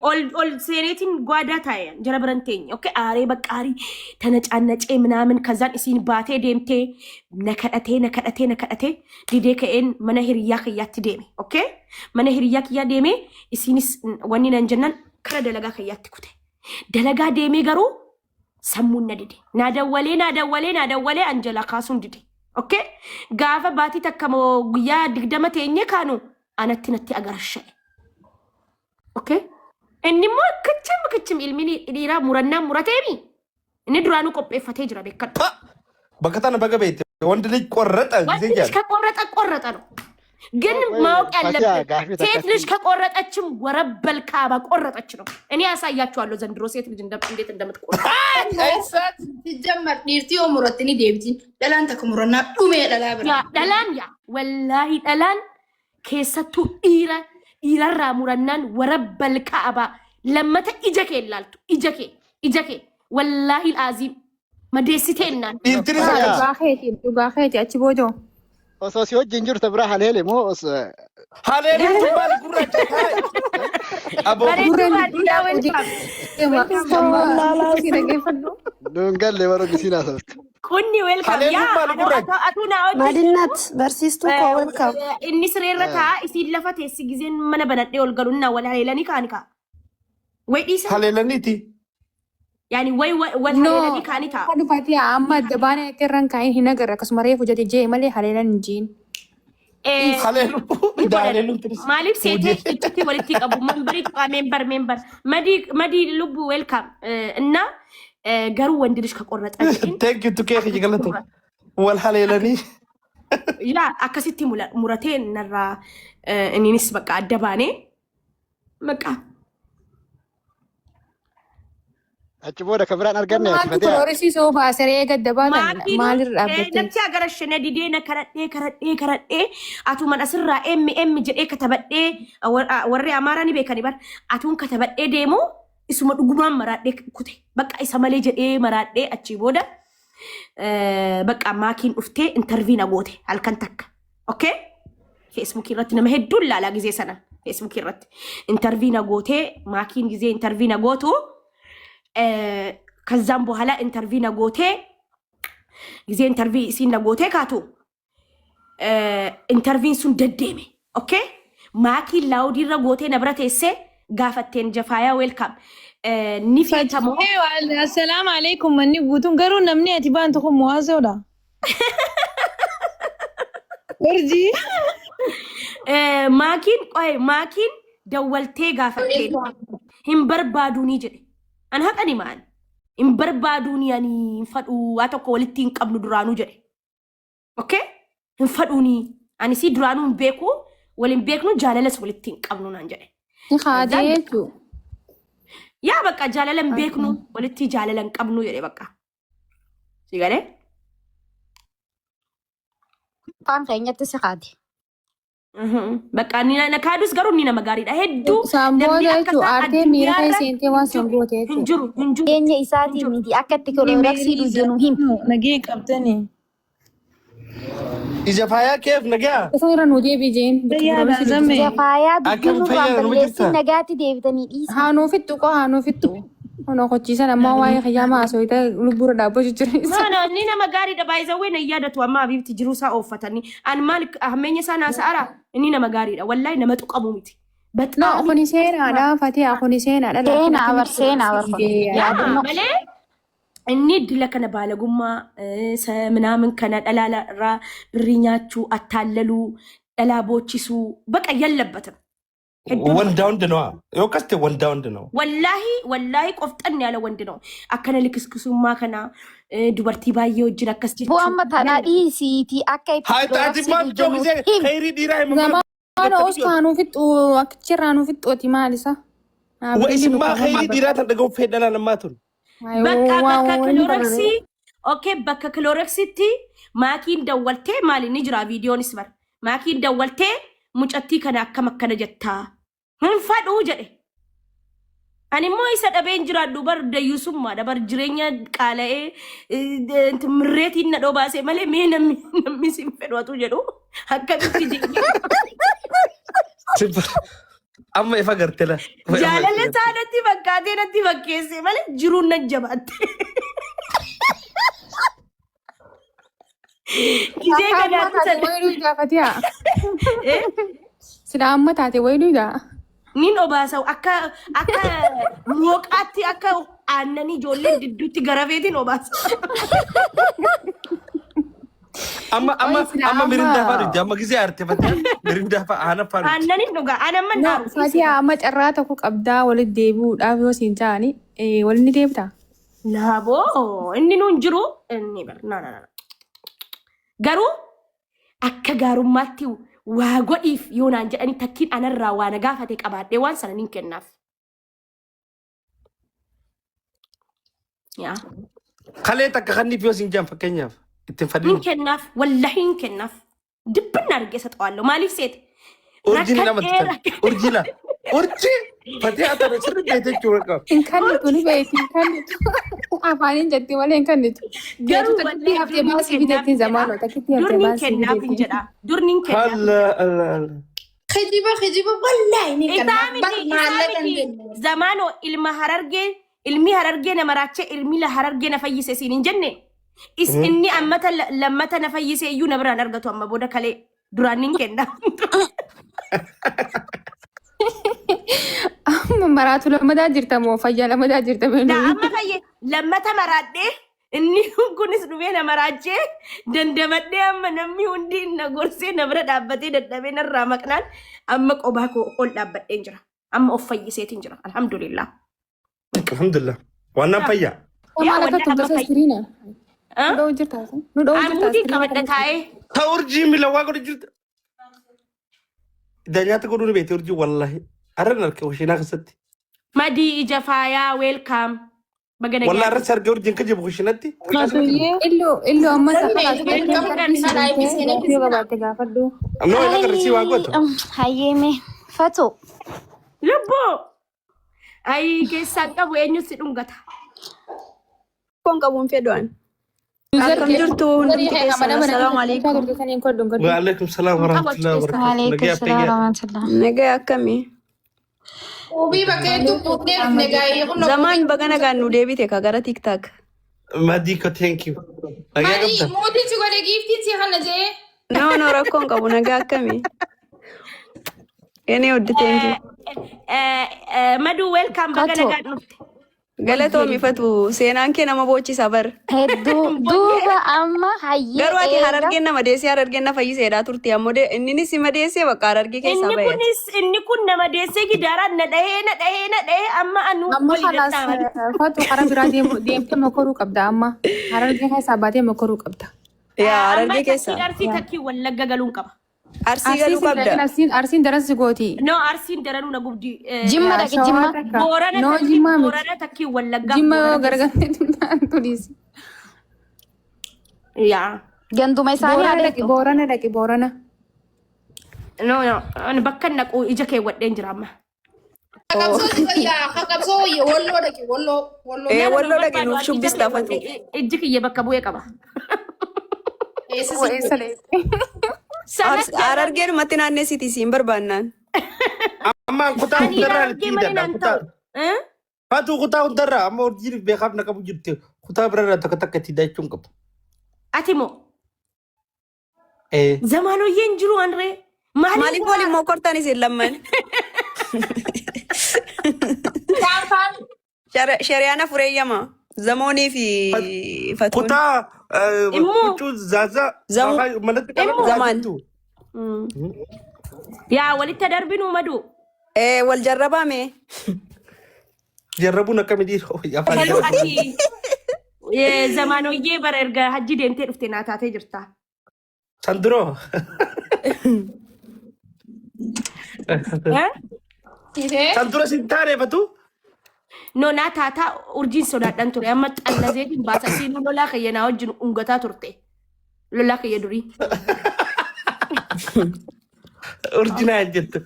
ኦል ሴኔቲን ጓዳ ታየን ጀረብረንቴኝ ኦኬ አሬ በቃሪ ተነጫነጨ ምናምን ከዛን እሲን ባቴ ደምቴ ነከደቴ ዲዴ ከኤን መነህርያ ከያት ደሜ ኦኬ መነህርያ ከያ ደሜ እሲንስ ወኒ ነንጀናን ከረ ደለጋ ከያት ኩቴ ደለጋ ደሜ ገሩ ሰሙነ ዲዴ ናደወሌ አንጀላ ካሱን ዲዴ ኦኬ ጋፈ ባቲ ተከሞ ጉያ ድግደመቴኝ ካኑ አነትነቲ አገረሸ ኦኬ እንሞ ክችም ኢልሚኒ ዲራ ሙረና ሙረቴሚ እኔ ድራኑ ቆጴፈቴ ጅራ በከታ በከታነ በገበይት ወንድ ልጅ ቆረጠ ጊዜ ያለ ከቆረጠ ነው ግን ማወቅ ያለበት ሴት ልጅ ከቆረጠችም ወረበል ካባ ቆረጠች ነው እኔ ያሳያችኋለሁ ዘንድሮ ሴት ልጅ እንዴት እንደምትቆረጥ አይሰት ሲጀመር ዲርቲዮ ሙረትኒ ዴብቲን ደላን ተከሙረና ዱሜ ደላ ብራ ደላን ያ ወላሂ ደላን ከሰቱ ኢራራ ሙረናን ወረበል ካባ ለመተ ኢጀኬ ላልቱ ኢጀኬ ወላሂ العظيم መደስቴና ጋኸቲ አቺ ቦጆ ኦሶሲዎች ጅንጅር ተብራ ሀሌሌ ሞ ሀሌሌ ባል ጉራጭ አቦ ዱንገል ለወሮ ጊሲና ሰስክ ኩኒ ዌልካም ያ አቱና ማድናት በርሲስቱ ኮዌልካም እኒ ስሬረታ እሲን ለፈቴ ሲጊዜን መነ በነዴ ወልገሉና ወላ ሌላኒ ካኒካ ወይ ዲስ ሀሌለኒቲ يعني وي كانيتا هذا فاتي أما دبانة كرن كاين هنا كرك اسمه فوجات جي مالي حلينا نجين حليلو داليلو مالك سيتي تكتي ولتي أبو ممبر مدي لب ويلكم إننا جرو وندرش كقرنت تانك تو كيف يجلتو والحليلني لا أكسيتي مرتين نرى إني نسبك الدبانة مكا أجبوده كبران أرجعنا ما كلوريسي سو باسرية قدبانا مال الرابطين نبتي أقرش نديدينا كرت أتو من أسرع أم جرء كتبت وري أمارني بيكني بار أتون كتبت ديمو اسمه دعوان مراد كته بقى اسمه جرء مراد أجبوده بقى ماكين أفتى انترفينا قوته هالكنتك أوكي فيسبوك يرتنا مهدول لا جزء سنة فيسبوك يرت انترفينا قوته ماكين جزء انترفينا قوته ከዛም በኋላ ኢንተርቪው ነጎቴ ጊዜ ኢንተርቪው ሲን ነጎቴ ካቱ ኢንተርቪው ሱን ደደሜ ኦኬ ማኪ ላውዲ ረጎቴ ነብረቴሴ ጋፈቴን ጀፋያ ዌልካም ኒፊተሞ السلام عليكم مني بوتون قرو نمني اتبان تخم موازولا ورجي ማኪን ደወልቴ ጋፈቴ هم بربادوني جدي أنا هك أني مان إن بربادوني يعني فدو أتوقع ولتين قبل درانو جري أوكي إن فدوني أنا سي درانو بيكو ولين بيكو جاللس ولتين قبلو نانجري خاديتو يا بقى جاللن بيكو ولتي جاللن قبلو يري بقى سيغالي كان خينيا تسخادي بقى نينا نكادوس غرو نينا مغاري هدو سامبودايتو ارتي ميرا سينتي وان سامبودايتو انجرو ينيا إساتي ميدي أكتر كلوركسي لجنو هم نجي كابتني إذا فيا كيف نجا كسورة نودي بيجين جفايا أكم بيجينو فيا رامبليسي نجاتي ديفتني إيسا هانو فيتو أنا كنتيسا نما واي خياما سويتا لبورة دابو جريس أنا نينا مغاري دبايزا وين يادة وما بيبتي جروسا أوفتني أنا مالك أهمني سنة سارة نينا مغاري والله نما تقامومتي لا أخوني سينا لا فاتي أخوني سينا لا سينا يا مالي الند لك أنا بالغما منامن كان ألا را برينياتشو أتاللو ألا بوتشيسو بقى يلبتم one down دنوا يوكست one down دنوا والله قفتني على one دنوا أكنا لكسكسو ما كنا دوبرتي بايو جنا كستي هو أما ترى إيسيتي أكيد هاي تعرفي ما بتجوزي خيري ديراي أنا أوسكانو فيتو أكتشرانو فيتو تيماليسا وإسم ما خيري ديراي تدقوا في دلنا نماتون بكا كلوركسي أوكي بكا كلوركسي تي ماكين دولتي مالي نجرا فيديو نسمر ماكين دولتي مجتي كنا كم كنا جتا هم فادو جدي أنا ما يصير أبين جرا دوبر ديوسم ما دبر جرينيا كاله أنت مريت إن دوبا سه ماله مين نمي سيم فدواتو جدو هكذا تيجي Amma ifa garte la. Jaalala isaanitti fakkaatee natti fakkeesse malee jiruun nan jabaatte. Gidee gadaatti Wayiduu gaafatiyaa. Sila amma taate wayiduudha. nin obaasa'u akka mooqaatti akka aannanii ijoolleen didduutti garafeetiin obaasa. Amma mirindaa faana amma gisee arte fatte mirindaa faana ana faana. Aannanii dhugaa anamman naaru. Fatiyaa amma carraa tokko qabdaa walitti deebi'uudhaaf yoo siin ta'anii walitti deebita. Naaboo inni nuun jiru inni barnaa. Garuu akka gaarummaatti waa godhiif yoo naan jedhanii takkiin anarraa waa na gaafate qabaadhee waan sana nin kennaaf. Yaa. Kalee takka kanniif yoo siin jaan fakkeenyaaf ittiin fadhiin. Nin kennaaf wallahi nin kennaaf. Dibbin argeessa xawaallo maaliif seete? Urjiin nama tutan. Urjiila. Urjii. Fatee atara sirri beete jechuudha qaba. Hin kannitu ni beeti hin kannitu. Afaaniin jetti malee hin kannitu. Garuu takkittii haftee baasii bitattiin zamaanoo takkittii haftee durnin baasii kennaaf hin jedha. Durnin kennaaf. Allah. Khijiba wallahi ni Isaa kan miti zamaanoo ilmi harargee nama raachee ilmi harargee na fayyise siin hin jenne. Inni ammata lammata na fayyise iyyuu na biraan argatu amma booda kalee duraan nin kennaaf. Amma maraatu lammadaa jirta moo fayyaa lammadaa jirta beenu. Amma fayyee lammata maraadhee inni kunis dhufee na maraachee dandamadhee amma namni hundi na gorsee na bira dhaabbatee dadhabee narraa maqnaan amma qobaa koo ol dhaabbadheen jira. Amma of fayyiseetiin jira. Alhamdulillah. Alhamdulillah. Waan nan fayyaa. Amma lafa tubbasa siriina. Nu dha'u jirta. Nu dha'u jirta. Amuudii qabadha taa'ee. Ta urjii mila waa godhu jirta. Danyaata godhuu ni beekte urjii wallahi. Arran arke washinaa keessatti. Madii ija faayaa weelkaam. Bagana Wallahi arras arge urjiin kajibu washinatti. Illoo amma yoo gabaatte gaafadhu. Ammoo ila qarrisii waa gootu. Hayyeme Fato. Lubboo. Ayi keessaan qabu eenyu si dhungata. Kon qabuun fedhan. Akkam jirtu hundi keessan assalamu alaikum. Wa alaikum salaam wa rahmatullahi wa barakatuh. Nagaa akkamii? Ubii bakkeetu buutee nagaa Zaman baga nagaan nu deebite ka gara TikTok. Madiko thank you. Mari mootii si godhe giiftiin si hana jee. No rakkoon qabu nagaa akkamii? Ene hodde thank you. Madu welcome bagana gadhufte. Galatoomi Fatu seenaan kee nama boochisa bar. Duuba amma hayyee. Garuu ati harargeen nama deessee harargeen na fayyiseedhaa turte ammoo inni si madeessee bakka harargee keessaa bahe. Inni kun nama deessee gidaaraan na dhahee amma anu. Amma khalaas Fatu karaa biraa deemtee mokoruu qabda amma. Harargee keessaa baatee mokoruu qabda. Yaa harargee keessaa. Arsii takkii wallagga galuun qaba. Arsii galuu qabda. Arsiin daran si gooti. No arsiin daranuu na gubdi. Jimma dhaqe Jimma. Boorana takkii wallagga. Jimma yoo gargaartee tuliisi. Yaa. Ganduma isaanii adeemtu. Boorana dhaqe Boorana. No bakka naqu ija kee wadheen jira amma. Kakabsoo walloo dhaqe walloo. Walloo dhaqe nuuf shubbista Fatu. Ijji kiyya bakka bu'ee qaba. Harargeen matti naannessiti siin barbaannaan. Amma kutaa hundarraa itti hidhadha kutaa. Fatu kutaa hundarraa amma urjiin beekaaf na qabu jirti. Kutaa birarraa takka itti hidhaa jechuun qabu. Ati moo? Zamaanoyyeen jiru anree. Maaliif waliin moo kortaan isin lamman? Shariyaana fureeyyama. Zamoonii fi Fatuun. Kutaa huccuu zaazaa. Manatti Zamaan. Yaa walitti darbinuu madu. Wal jarrabame. Jarrabuun akkamitti Hello ati. Zamaanoyyee bara erga hajji deemtee dhufte naa taatee jirta. Sanduroo. Sandura sin taane Fatu. No naa taataa urjiin sodaadhaan ture amma xallazeetiin baasa siin lolaa kiyya naa wajjin ungataa turte. Lolaa kiyya durii. Urjinaa hin jettu.